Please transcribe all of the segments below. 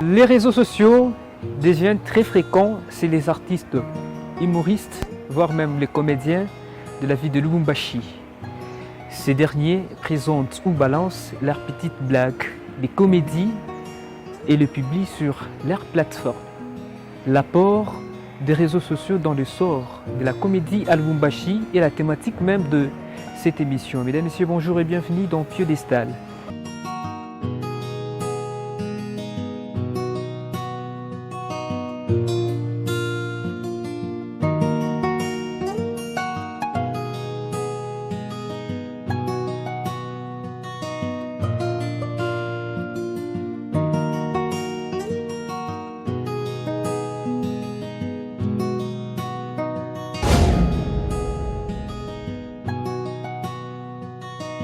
Les réseaux sociaux deviennent très fréquents chez les artistes, humoristes, voire même les comédiens de la ville de Lubumbashi. Ces derniers présentent ou balancent leurs petites blagues, des comédies et le publient sur leur plateforme. L'apport des réseaux sociaux dans le sort de la comédie à Lubumbashi est la thématique même de cette émission. Mesdames et messieurs, bonjour et bienvenue dans Piédestal.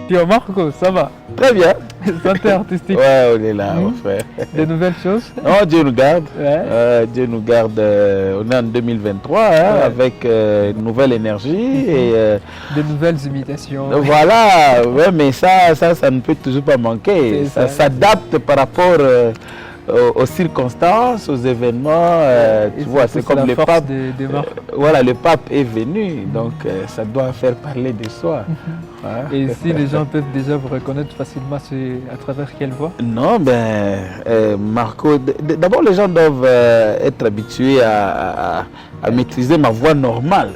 Tio Marco, ça va? Très bien. Santé artistique. Ouais, on est là, mon frère. Des nouvelles choses? Oh, Dieu nous garde. Ouais. Dieu nous garde. On est en 2023 hein, Ouais. avec une nouvelle énergie. Et, Des nouvelles imitations. voilà, ouais, mais ça ne peut toujours pas manquer. C'est ça. Ça s'adapte par rapport aux circonstances, aux événements. Et Tu vois, c'est comme la le force pape. des marques. Voilà, le pape est venu, donc ça doit faire parler de soi. Hein. Et si les gens peuvent déjà vous reconnaître facilement, c'est à travers quelle voix? Non, Marco, d'abord les gens doivent être habitués à maîtriser ma voix normale.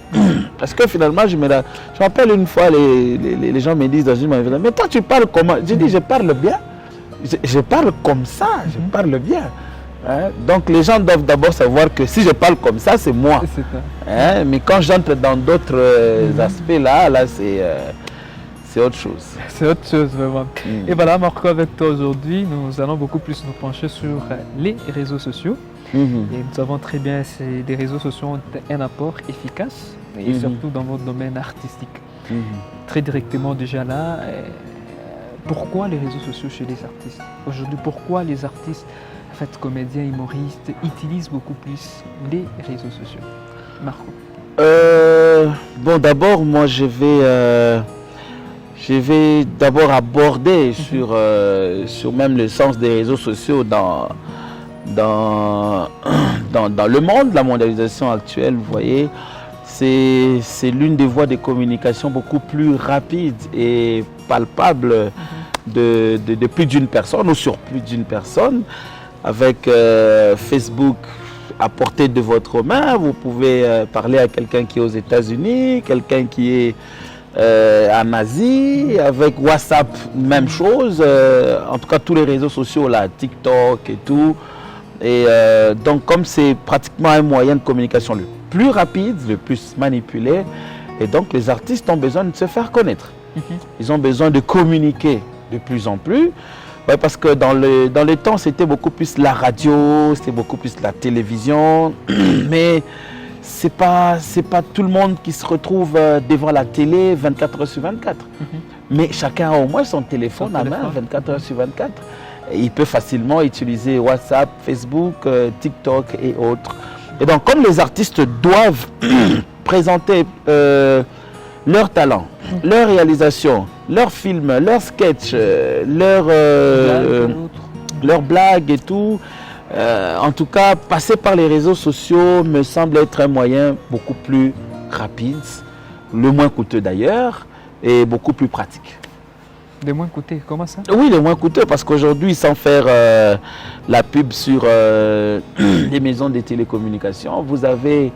Parce que finalement, je me rappelle une fois, les gens me disent dans une manifestation, mais toi tu parles comment? J'ai dit, je parle bien. Je parle comme ça, je parle bien. Hein? Donc les gens doivent d'abord savoir que si je parle comme ça, c'est moi. C'est ça. Hein? Mais quand j'entre dans d'autres aspects là c'est autre chose. C'est autre chose vraiment. Et voilà, Marco, avec toi aujourd'hui, nous allons beaucoup plus nous pencher sur les réseaux sociaux. Et nous savons très bien que les réseaux sociaux ont un apport efficace, et surtout dans votre domaine artistique. Très directement déjà là, pourquoi les réseaux sociaux chez les artistes? Aujourd'hui, pourquoi les artistes, en fait, comédiens, humoristes, utilisent beaucoup plus les réseaux sociaux? Marco. Bon, d'abord, moi, je vais d'abord aborder sur même le sens des réseaux sociaux dans le monde, la mondialisation actuelle, vous voyez. C'est l'une des voies de communication beaucoup plus rapide et palpable de plus d'une personne ou sur plus d'une personne. Avec Facebook à portée de votre main, vous pouvez parler à quelqu'un qui est aux États-Unis, quelqu'un qui est en Asie. Avec WhatsApp, même chose. En tout cas, tous les réseaux sociaux, là, TikTok et tout. Et donc, comme c'est pratiquement un moyen de communication le plus rapide, le plus manipulé, et donc les artistes ont besoin de se faire connaître. Ils ont besoin de communiquer de plus en plus. Ouais, parce que dans le temps, c'était beaucoup plus la radio, c'était beaucoup plus la télévision. Mais c'est pas tout le monde qui se retrouve devant la télé 24 heures sur 24. Mais chacun a au moins son téléphone à main 24 heures sur 24. Et il peut facilement utiliser WhatsApp, Facebook, TikTok et autres. Et donc, comme les artistes doivent présenter leur talent, leur réalisation, leurs films, leurs sketchs, leurs blagues et tout, en tout cas, passer par les réseaux sociaux me semble être un moyen beaucoup plus rapide, le moins coûteux d'ailleurs, et beaucoup plus pratique. Le moins coûteux, comment ça? Oui, le moins coûteux, parce qu'aujourd'hui, sans faire la pub sur les maisons de télécommunications, vous avez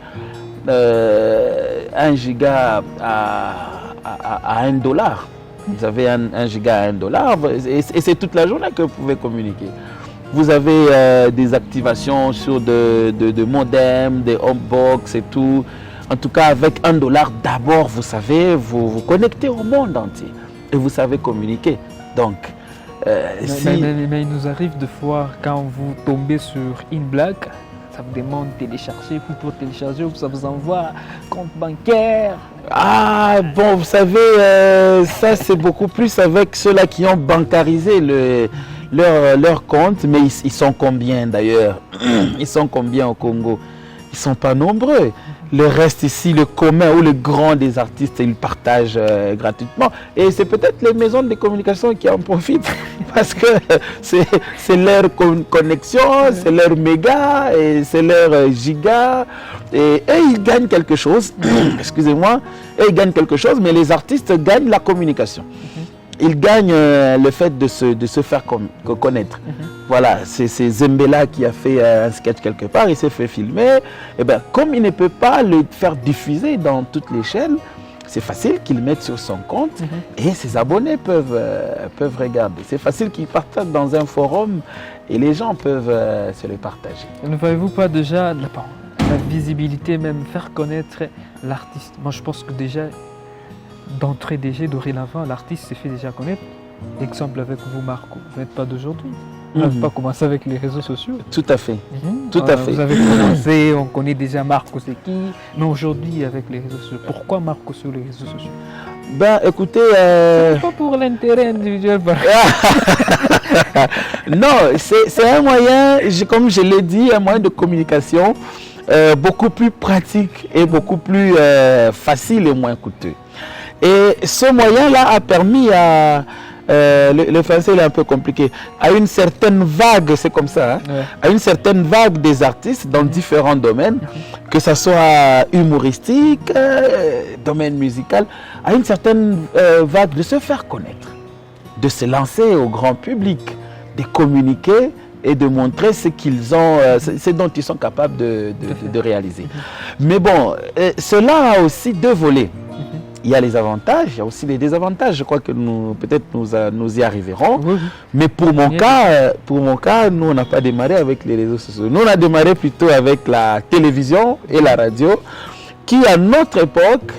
1 giga à $1. Vous avez 1 giga à $1 et c'est toute la journée que vous pouvez communiquer. Vous avez des activations sur de modems, des homebox et tout. En tout cas, avec $1 d'abord, vous savez, vous connectez au monde entier et vous savez communiquer. Donc, mais il nous arrive de fois, quand vous tombez sur une blague, ça vous demande de télécharger, puis pour télécharger, ça vous envoie compte bancaire. Ah, bon, vous savez, ça c'est beaucoup plus avec ceux-là qui ont bancarisé leur compte, mais ils sont combien d'ailleurs? Ils sont combien au Congo? Ils ne sont pas nombreux. Le reste ici, le commun ou le grand des artistes, ils partagent gratuitement. Et c'est peut-être les maisons de communication qui en profitent parce que c'est leur connexion, c'est leur méga, et c'est leur giga. Et ils gagnent quelque chose, excusez-moi, ils gagnent quelque chose, mais les artistes gagnent la communication. Ils gagnent le fait de se faire connaître. Voilà, c'est Zembela qui a fait un sketch quelque part, il s'est fait filmer. Et bien, comme il ne peut pas le faire diffuser dans toutes les chaînes, c'est facile qu'il le mette sur son compte et ses abonnés peuvent regarder. C'est facile qu'il partage dans un forum et les gens peuvent se le partager. Ne voyez-vous pas déjà la visibilité, même faire connaître l'artiste? Moi, je pense que déjà, d'entrée dorénavant, l'artiste s'est fait déjà connaître. Exemple avec vous, Marco, vous n'êtes pas d'aujourd'hui. Vous n'avez pas commencé avec les réseaux sociaux. Tout à fait. Tout à fait. Vous avez commencé, on connaît déjà Marco, c'est qui. Mais aujourd'hui, avec les réseaux sociaux, pourquoi Marco sur les réseaux sociaux? Ben, écoutez... Pas pour l'intérêt individuel. Non, c'est un moyen, comme je l'ai dit, un moyen de communication beaucoup plus pratique et beaucoup plus facile et moins coûteux. Et ce moyen-là a permis à... le français il est un peu compliqué. À une certaine vague, c'est comme ça, hein, à une certaine vague des artistes dans différents domaines, que ce soit humoristique, domaine musical, à une certaine vague de se faire connaître, de se lancer au grand public, de communiquer et de montrer ce qu'ils ont, ce dont ils sont capables de réaliser. Mais bon, cela a aussi deux volets. Il y a les avantages, il y a aussi les désavantages. Je crois que peut-être nous y arriverons. Oui. Mais pour mon cas, nous, on n'a pas démarré avec les réseaux sociaux. Nous, on a démarré plutôt avec la télévision et la radio, qui à notre époque,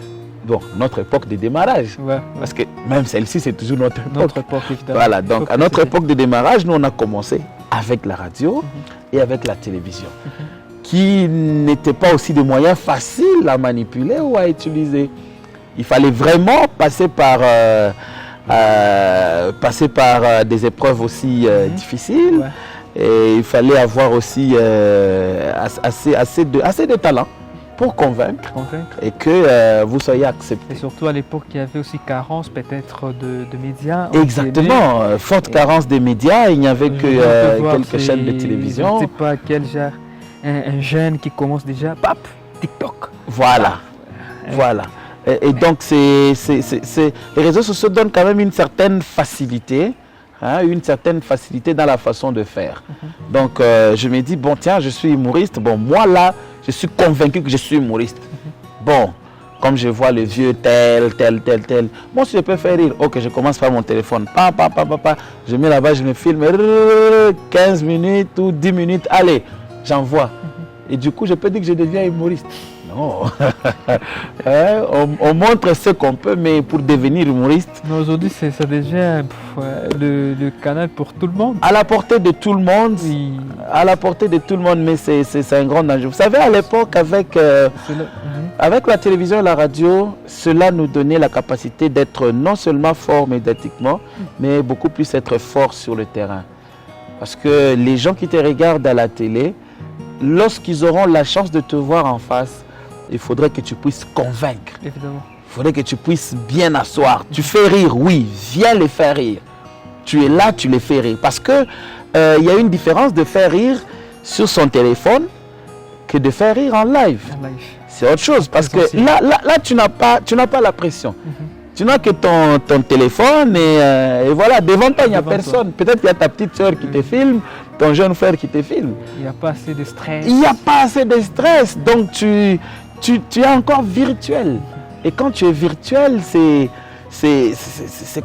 notre époque de démarrage, parce que même celle-ci, c'est toujours notre époque. Évidemment. Voilà, donc à notre époque de démarrage, nous, on a commencé avec la radio et avec la télévision, qui n'étaient pas aussi des moyens faciles à manipuler ou à utiliser. Il fallait vraiment passer par des épreuves aussi difficiles. Et il fallait avoir aussi assez de talent pour convaincre. Et que vous soyez accepté. Et surtout à l'époque, il y avait aussi carence peut-être de médias. Exactement, forte carence des médias. Il n'y avait que quelques chaînes de télévision. Je ne sais pas quel genre, un jeune qui commence déjà, TikTok. Voilà, voilà. Et donc, les réseaux sociaux donnent quand même une certaine facilité, une certaine facilité dans la façon de faire. Donc, je me dis, bon, tiens, je suis humoriste. Bon, moi, là, je suis convaincu que je suis humoriste. Bon, comme je vois le vieux tel. Moi, si je peux faire rire, ok, je commence par mon téléphone. Je mets là-bas, je me filme 15 minutes ou 10 minutes. Allez, j'envoie. Et du coup, je peux dire que je deviens humoriste. Non, on montre ce qu'on peut, mais pour devenir humoriste... Aujourd'hui, ça devient le canal pour tout le monde. À la portée de tout le monde, oui. À la portée de tout le monde, mais c'est un grand danger. Vous savez, à l'époque, avec la télévision et la radio, cela nous donnait la capacité d'être non seulement fort médiatiquement, mais beaucoup plus être fort sur le terrain. Parce que les gens qui te regardent à la télé, lorsqu'ils auront la chance de te voir en face, il faudrait que tu puisses convaincre. Évidemment. Il faudrait que tu puisses bien asseoir. Tu fais rire, oui, viens les faire rire. Tu es là, tu les fais rire. Parce que il y a une différence de faire rire sur son téléphone que de faire rire en live. C'est autre chose. Parce que là tu n'as pas la pression. Tu n'as que ton téléphone et voilà, devant toi, il n'y a personne. Peut-être qu'il y a ta petite soeur qui te filme, ton jeune frère qui te filme. Il n'y a pas assez de stress. Il n'y a pas assez de stress. Donc, tu es encore virtuel. Et quand tu es virtuel, c'est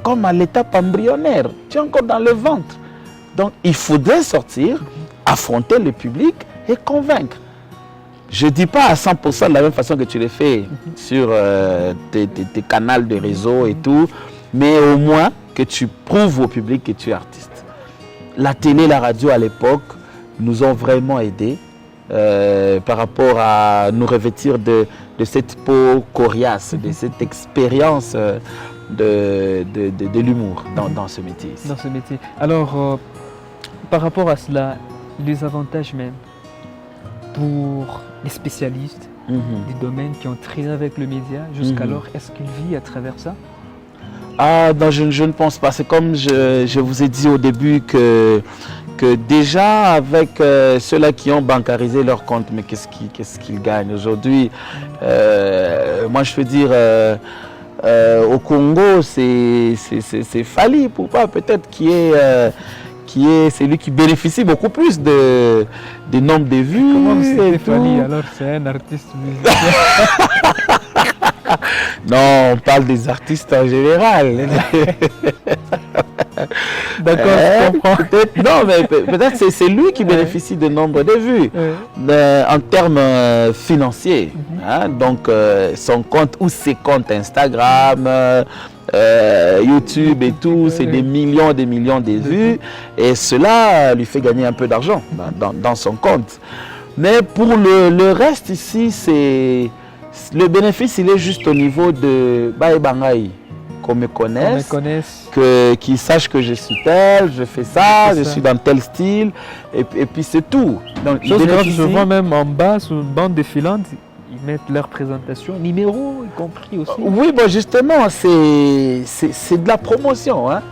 comme à l'étape embryonnaire. Tu es encore dans le ventre. Donc, il faudrait sortir, affronter le public et convaincre. Je ne dis pas à 100% de la même façon que tu le fais sur tes canaux de réseau et tout, mais au moins que tu prouves au public que tu es artiste. La télé, la radio à l'époque nous ont vraiment aidés par rapport à nous revêtir de cette peau coriace, de cette expérience de l'humour dans ce métier ici. Dans ce métier. Alors, par rapport à cela, les avantages même pour les spécialistes des domaines qui ont traité avec le média jusqu'alors, est-ce qu'ils vivent à travers ça? Ah non, je ne pense pas. C'est comme je vous ai dit au début que déjà avec ceux-là qui ont bancarisé leur compte, mais qu'est-ce qu'ils gagnent aujourd'hui? Moi je veux dire, au Congo, c'est Fally Ipupa peut-être qui est celui qui bénéficie beaucoup plus des nombres de vues. Comment c'est Fally? Alors c'est un artiste musicien. Non, on parle des artistes en général. D'accord, je comprends. Non, mais peut-être c'est lui qui bénéficie de nombre de vues en termes financiers. Hein, donc son compte ou ses comptes Instagram, YouTube et tout, c'est des millions de vues. Et cela lui fait gagner un peu d'argent dans son compte. Mais pour le reste ici, le bénéfice, il est juste au niveau de Baye Bangaï, qu'on me connaisse, qu'ils sachent que je suis tel, je fais ça, je suis dans tel style, et puis c'est tout. Donc, je vois même en bas, sur une bande défilante, ils mettent leur présentation, numéro y compris aussi. Oui, bon, justement, c'est de la promotion. Hein.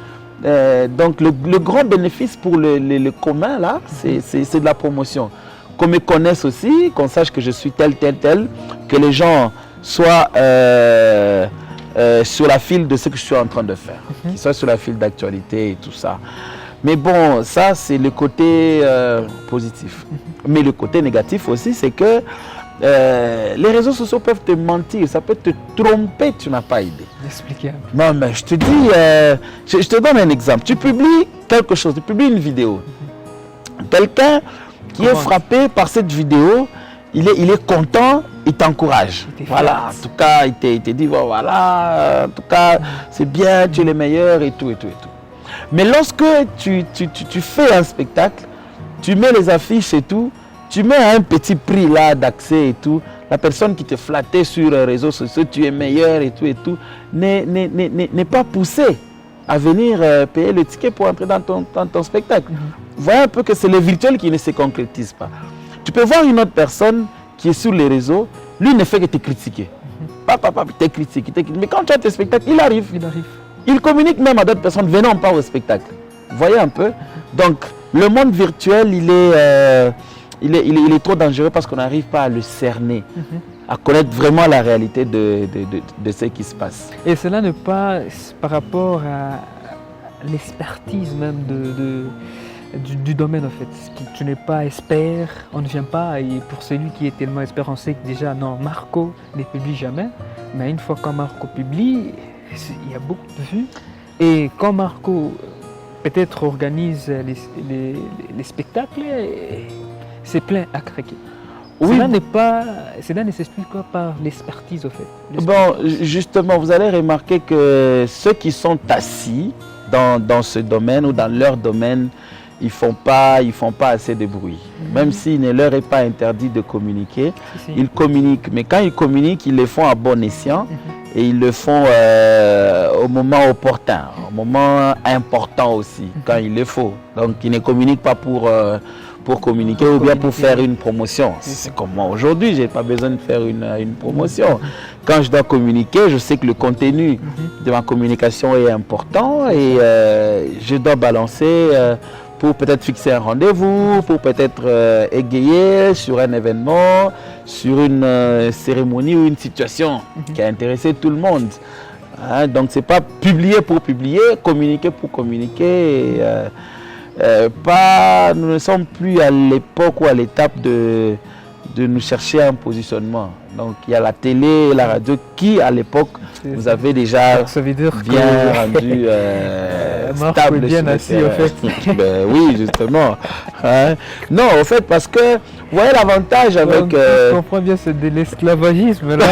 Donc le grand bénéfice pour le commun, là, c'est de la promotion. Qu'on me connaisse aussi, qu'on sache que je suis tel, que les gens soient sur la file de ce que je suis en train de faire, qu'ils soient sur la file d'actualité et tout ça. Mais bon, ça c'est le côté positif. Mais le côté négatif aussi, c'est que les réseaux sociaux peuvent te mentir, ça peut te tromper, tu n'as pas idée. Expliquez. Non, mais je te dis, je te donne un exemple. Tu publies quelque chose, tu publies une vidéo. Quelqu'un qui est frappé par cette vidéo, il est content, il t'encourage. Voilà, en tout cas, il te dit, voilà, en tout cas, c'est bien, tu es le meilleur et tout. Mais lorsque tu fais un spectacle, tu mets les affiches et tout, tu mets un petit prix là d'accès et tout, la personne qui te flattait sur les réseaux sociaux, tu es meilleur et tout, n'est pas poussée à venir payer le ticket pour entrer dans ton spectacle. Vous voyez un peu que c'est le virtuel qui ne se concrétise pas. Tu peux voir une autre personne qui est sur les réseaux, lui ne fait que te critiquer. Il te critique. Mais quand tu as tes spectacles, il arrive. Il communique même à d'autres personnes venant pas au spectacle. Vous voyez un peu? Donc, le monde virtuel, il est trop dangereux parce qu'on n'arrive pas à le cerner, à connaître vraiment la réalité de ce qui se passe. Et cela n'est pas par rapport à l'expertise même du domaine en fait. Tu n'es pas expert, on ne vient pas, et pour celui qui est tellement expert, on sait que déjà non, Marco ne publie jamais, mais une fois que Marco publie, il y a beaucoup de vues, et quand Marco peut-être organise les spectacles, c'est plein à craquer. Oui. Cela ne s'explique pas par l'expertise au fait. Bon, justement, vous allez remarquer que ceux qui sont assis dans ce domaine ou dans leur domaine, ils font pas assez de bruit. Même s'il ne leur est pas interdit de communiquer, ils communiquent. Mais quand ils communiquent, ils le font à bon escient et ils le font au moment opportun, au moment important aussi, quand il le faut. Donc, ils ne communiquent pas pour communiquer ou bien pour faire une promotion. C'est comme moi aujourd'hui, je n'ai pas besoin de faire une promotion. Quand je dois communiquer, je sais que le contenu de ma communication est important et je dois balancer pour peut-être fixer un rendez-vous, pour peut-être égayer sur un événement, sur une cérémonie ou une situation qui a intéressé tout le monde. Hein, donc ce n'est pas publier pour publier, communiquer pour communiquer. Nous ne sommes plus à l'époque ou à l'étape de nous chercher un positionnement. Donc il y a la télé et la radio qui à l'époque vous avez déjà bien rendu stable. Bien assis au fait. Ben, oui, justement. Hein? Non, au fait, parce que vous voyez l'avantage avec... Je comprends bien, c'est de l'esclavagisme là.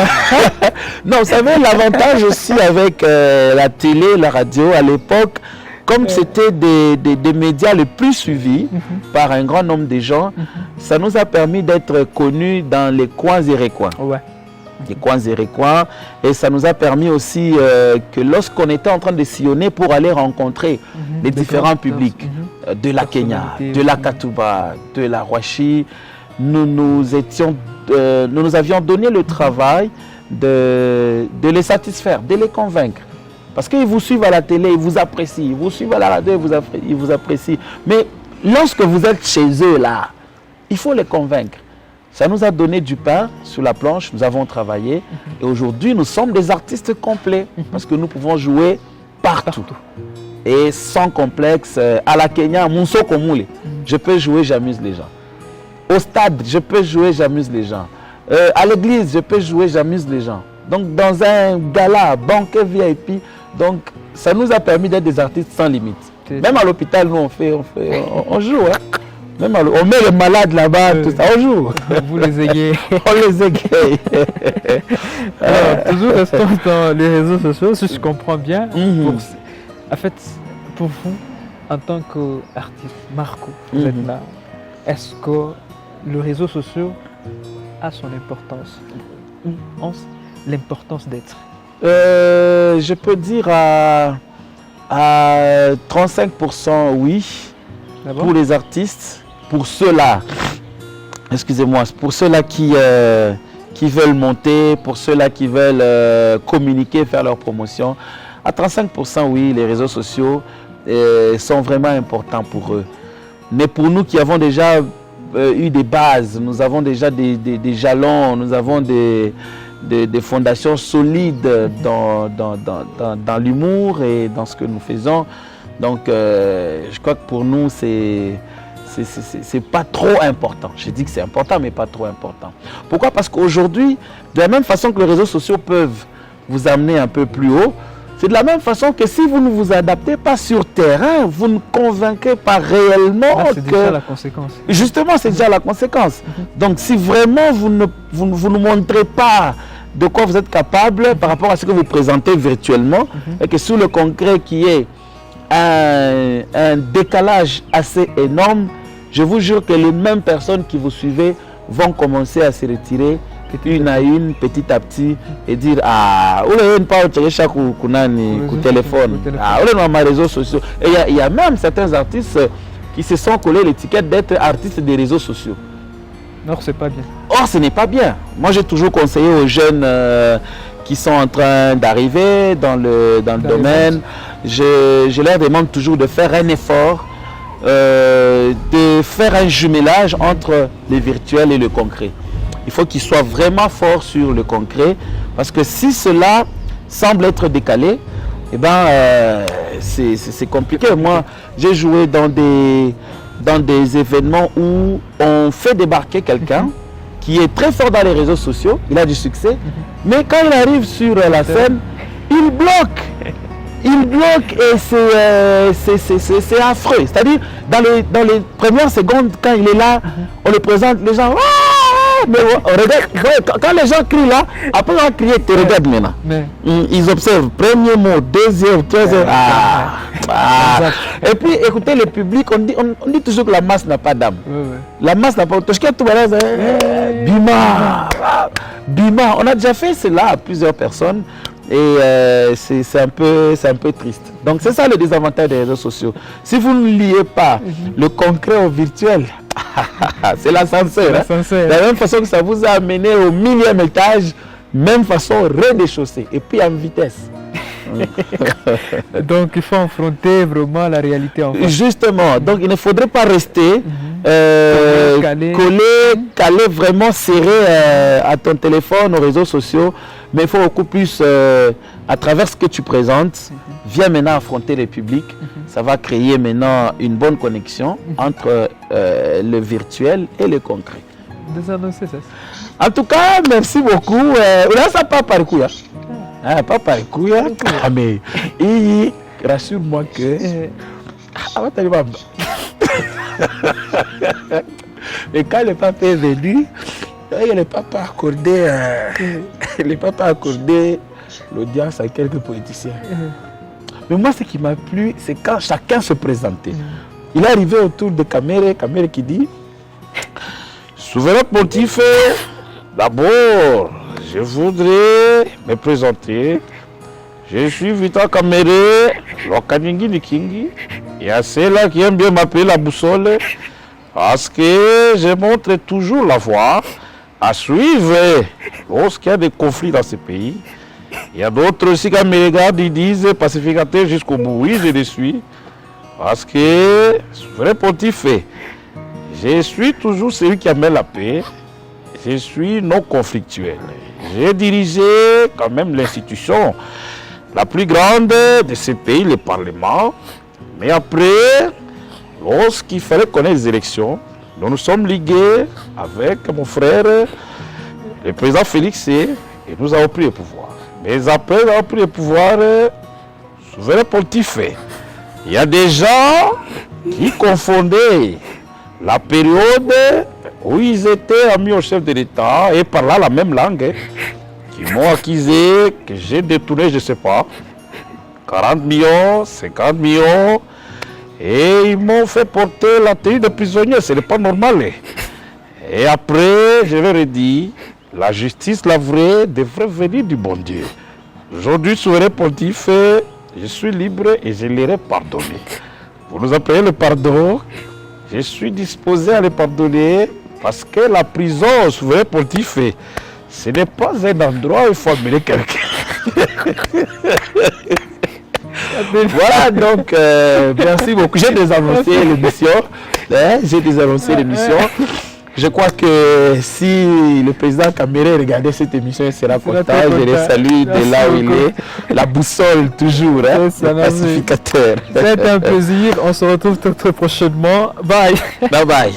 Non, vous savez l'avantage aussi avec la télé, la radio à l'époque. comme c'était des médias les plus suivis par un grand nombre de gens, ça nous a permis d'être connus dans les coins et recoins. Ouais. Les coins et recoins. Et ça nous a permis aussi que lorsqu'on était en train de sillonner pour aller rencontrer les différents publics de la Kenya, de la Katuba, de la Rwashi, nous avions donné le travail de les satisfaire, de les convaincre. Parce qu'ils vous suivent à la télé, ils vous apprécient, ils vous suivent à la radio, ils vous apprécient. Mais lorsque vous êtes chez eux là, il faut les convaincre. Ça nous a donné du pain sur la planche, nous avons travaillé et aujourd'hui nous sommes des artistes complets parce que nous pouvons jouer partout. Et sans complexe, à la Kenya, Mounso Komule, je peux jouer, j'amuse les gens. Au stade, je peux jouer, j'amuse les gens. À l'église, je peux jouer, j'amuse les gens. Donc dans un gala, banquet VIP, donc ça nous a permis d'être des artistes sans limite. Même à l'hôpital, nous on joue. Hein. Même on met les malades là-bas, tout ça, on joue. Vous les égayez. On les égaye. Alors, toujours restons dans les réseaux sociaux, si je comprends bien. En fait, pour vous, en tant qu'artiste, Marco, vous êtes là. Est-ce que le réseau social a son importance? L'importance d'être? Je peux dire à 35% oui, pour les artistes. Pour ceux-là, excusez-moi, pour ceux-là qui veulent monter, pour ceux-là qui veulent communiquer, faire leur promotion, à 35% oui, les réseaux sociaux sont vraiment importants pour eux. Mais pour nous qui avons déjà eu des bases, nous avons déjà des jalons, nous avons des fondations solides dans l'humour et dans ce que nous faisons. Donc je crois que pour nous c'est pas trop important. Je dis que c'est important, mais pas trop important. Pourquoi? Parce qu'aujourd'hui, de la même façon que les réseaux sociaux peuvent vous amener un peu plus haut, c'est de la même façon que si vous ne vous adaptez pas sur terrain, vous ne convainquez pas réellement c'est déjà la conséquence. Justement, c'est déjà la conséquence. Donc, si vraiment vous ne montrez pas de quoi vous êtes capable par rapport à ce que vous présentez virtuellement, et que sous le concret qui est un décalage assez énorme, je vous jure que les mêmes personnes qui vous suivez vont commencer à se retirer une à une, petit à petit, et dire ah, où est pas chaque téléphone, ah, où est dans réseaux sociaux. Et il y a même certains artistes qui se sont collés l'étiquette d'être artistes des réseaux sociaux. Or, c'est pas bien. Or, ce n'est pas bien. Moi, j'ai toujours conseillé aux jeunes qui sont en train d'arriver dans le domaine, je leur demande toujours de faire un effort, de faire un jumelage entre le virtuel et le concret. Il faut qu'ils soient vraiment forts sur le concret, parce que si cela semble être décalé, eh ben, c'est compliqué. Moi, j'ai joué dans des événements où on fait débarquer quelqu'un qui est très fort dans les réseaux sociaux, il a du succès, mais quand il arrive sur la scène, il bloque. Il bloque et c'est affreux. C'est-à-dire, dans les premières secondes, quand il est là, on le présente, les gens... Mais quand les gens crient là, après on va crier, tu regardes maintenant. Ils observent, premier mot, deuxième, troisième. Et puis écoutez le public, on dit toujours que la masse n'a pas d'âme. La masse n'a pas d'âme. Bima. On a déjà fait cela à plusieurs personnes. Et c'est un peu triste. Donc c'est ça le désavantage des réseaux sociaux. Si vous ne liez pas le concret au virtuel, c'est l'ascenseur. De la même façon que ça vous a amené au 1000e étage, même façon rez-de-chaussée et puis en vitesse. Donc il faut affronter vraiment la réalité en face. Justement, donc il ne faudrait pas rester collé, vraiment serré à ton téléphone, aux réseaux sociaux, mais il faut beaucoup plus, à travers ce que tu présentes, viens maintenant affronter le public. Ça va créer maintenant une bonne connexion entre le virtuel et le concret. En tout cas, merci beaucoup. Là, ça part par coup. Pas par coup. Mais rassure-moi que... Et quand le papa est venu, le papa a accordé l'audience à quelques politiciens. Mais moi, ce qui m'a plu, c'est quand chacun se présentait. Il est arrivé autour de Kamere qui dit, souverain pontife, d'abord, je voudrais me présenter. Je suis Vital Kamere, l'Okaningi Nikingi. Il y a ceux-là qui aiment bien m'appeler la boussole parce que je montre toujours la voie à suivre lorsqu'il y a des conflits dans ce pays. Il y a d'autres aussi qui me regardent, ils disent pacificateur jusqu'au bout. Oui, je le suis. Parce que, souverain pontife, je suis toujours celui qui amène la paix. Je suis non conflictuel. J'ai dirigé quand même l'institution la plus grande de ce pays, le Parlement. Mais après, lorsqu'il fallait connaître les élections, nous nous sommes ligués avec mon frère, le président Félix, et nous avons pris le pouvoir. Mais après avoir pris le pouvoir, souverain pontife, il y a des gens qui confondaient la période où ils étaient amis au chef de l'État et parlaient la même langue, qui m'ont accusé que j'ai détourné, je ne sais pas, 40 millions, 50 millions, et ils m'ont fait porter la tenue de prisonnier. Ce n'est pas normal. Et après, je leur ai dit, la justice, la vraie, devrait venir du bon Dieu. Aujourd'hui, souverain pontife, je suis libre et je leur ai pardonné. Vous nous appelez le pardon, je suis disposé à les pardonner parce que la prison, souverain pontife, ce n'est pas un endroit où il faut amener quelqu'un. Voilà, donc, merci beaucoup. J'ai désannoncé l'émission. J'ai désannoncé l'émission. Je crois que si le président Kamere regardait cette émission, il sera content. Je les salue de là où il est. La boussole, toujours, hein, le pacificateur. C'est un plaisir. On se retrouve très prochainement. Bye. Bye bye.